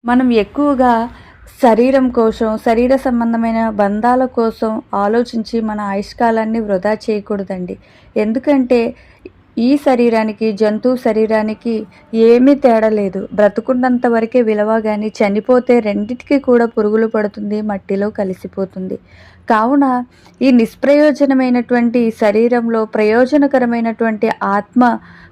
మనం ఎక్కువగా శరీరం కోసం, శరీర సంబంధమైన బంధాల కోసం ఆలోచించి మన ఆయుష్కాలాన్ని వృధా చేయకూడదండి. ఎందుకంటే ఈ శరీరానికి, జంతువు శరీరానికి ఏమీ తేడా లేదు. బ్రతుకున్నంత వరకే విలువ గాని, చనిపోతే రెండిటికి కూడా పురుగులు పడుతుంది, మట్టిలో కలిసిపోతుంది. కావున ఈ నిష్ప్రయోజనమైనటువంటి శరీరంలో ప్రయోజనకరమైనటువంటి ఆత్మ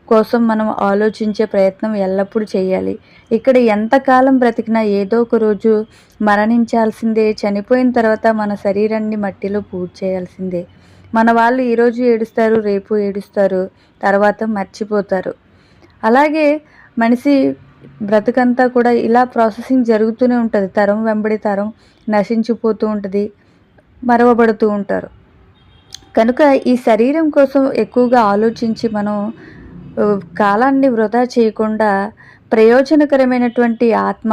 కోసం మనం ఆలోచించే ప్రయత్నం ఎల్లప్పుడూ చేయాలి. ఇక్కడ ఎంతకాలం బ్రతికినా ఏదో ఒక రోజు మరణించాల్సిందే. చనిపోయిన తర్వాత మన శరీరాన్ని మట్టిలో పూడ్చేయాల్సిందే. మన వాళ్ళు ఈరోజు ఏడుస్తారు, రేపు ఏడుస్తారు, తర్వాత మర్చిపోతారు. అలాగే మనిషి బ్రతుకంతా కూడా ఇలా ప్రాసెసింగ్ జరుగుతూనే ఉంటుంది. తరం వెంబడి తరం నశించిపోతూ ఉంటుంది, మరవబడుతూ ఉంటారు. కనుక ఈ శరీరం కోసం ఎక్కువగా ఆలోచించి మనం కాలాన్ని వృధా చేయకుండా ప్రయోజనకరమైనటువంటి ఆత్మ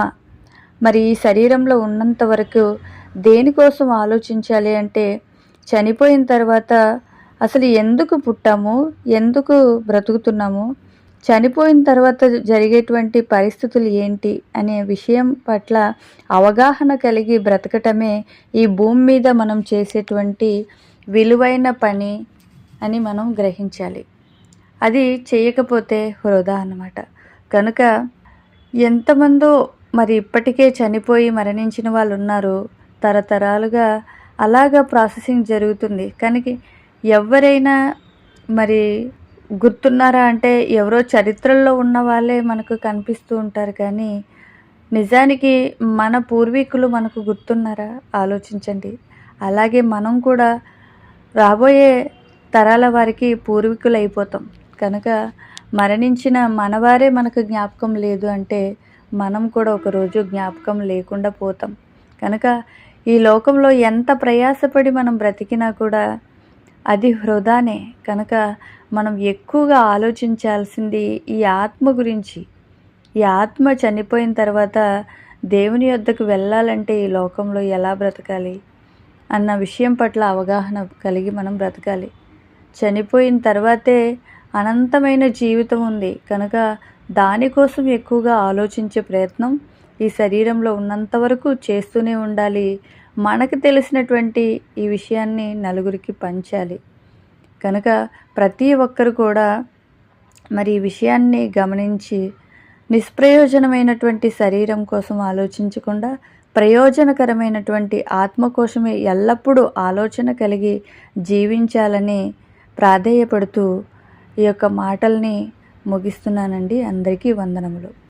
మరి ఈ శరీరంలో ఉన్నంత వరకు దేనికోసం ఆలోచించాలి అంటే, చనిపోయిన తర్వాత అసలు ఎందుకు పుట్టాము, ఎందుకు బ్రతుకుతున్నాము, చనిపోయిన తర్వాత జరిగేటువంటి పరిస్థితులు ఏంటి అనే విషయం పట్ల అవగాహన కలిగి బ్రతకటమే ఈ భూమి మీద మనం చేసేటువంటి విలువైన పని అని మనం గ్రహించాలి. అది చేయకపోతే వృధా అన్నమాట. కనుక ఎంతమందో మరి ఇప్పటికే చనిపోయి మరణించిన వాళ్ళు ఉన్నారు. తరతరాలుగా అలాగా ప్రాసెసింగ్ జరుగుతుంది. కనుక ఎవరైనా మరి గుర్తున్నారా అంటే ఎవరో చరిత్రల్లో ఉన్న వాళ్ళే మనకు కనిపిస్తూ ఉంటారు. కానీ నిజానికి మన పూర్వీకులు మనకు గుర్తున్నారా? ఆలోచించండి. అలాగే మనం కూడా రాబోయే తరాల వారికి పూర్వీకులు అయిపోతాం. కనుక మరణించిన మనవారే మనకు జ్ఞాపకం లేదు అంటే మనం కూడా ఒకరోజు జ్ఞాపకం లేకుండా పోతాం. కనుక ఈ లోకంలో ఎంత ప్రయాసపడి మనం బ్రతికినా కూడా అది వృధానే. కనుక మనం ఎక్కువగా ఆలోచించాల్సింది ఈ ఆత్మ గురించి. ఈ ఆత్మ చనిపోయిన తర్వాత దేవుని యొద్దకు వెళ్ళాలంటే ఈ లోకంలో ఎలా బ్రతకాలి అన్న విషయం పట్ల అవగాహన కలిగి మనం బ్రతకాలి. చనిపోయిన తర్వాతే అనంతమైన జీవితం ఉంది. కనుక దానికోసం ఎక్కువగా ఆలోచించే ప్రయత్నం ఈ శరీరంలో ఉన్నంత వరకు చేస్తూనే ఉండాలి. మనకు తెలిసినటువంటి ఈ విషయాన్ని నలుగురికి పంచాలి. కనుక ప్రతి ఒక్కరు కూడా మరి ఈ విషయాన్ని గమనించి నిష్ప్రయోజనమైనటువంటి శరీరం కోసం ఆలోచించకుండా ప్రయోజనకరమైనటువంటి ఆత్మ కోసమే ఎల్లప్పుడూ ఆలోచన కలిగి జీవించాలని ప్రాధేయపడుతూ ఈ యొక్క మాటల్ని ముగిస్తున్నానండి. అందరికీ వందనములు.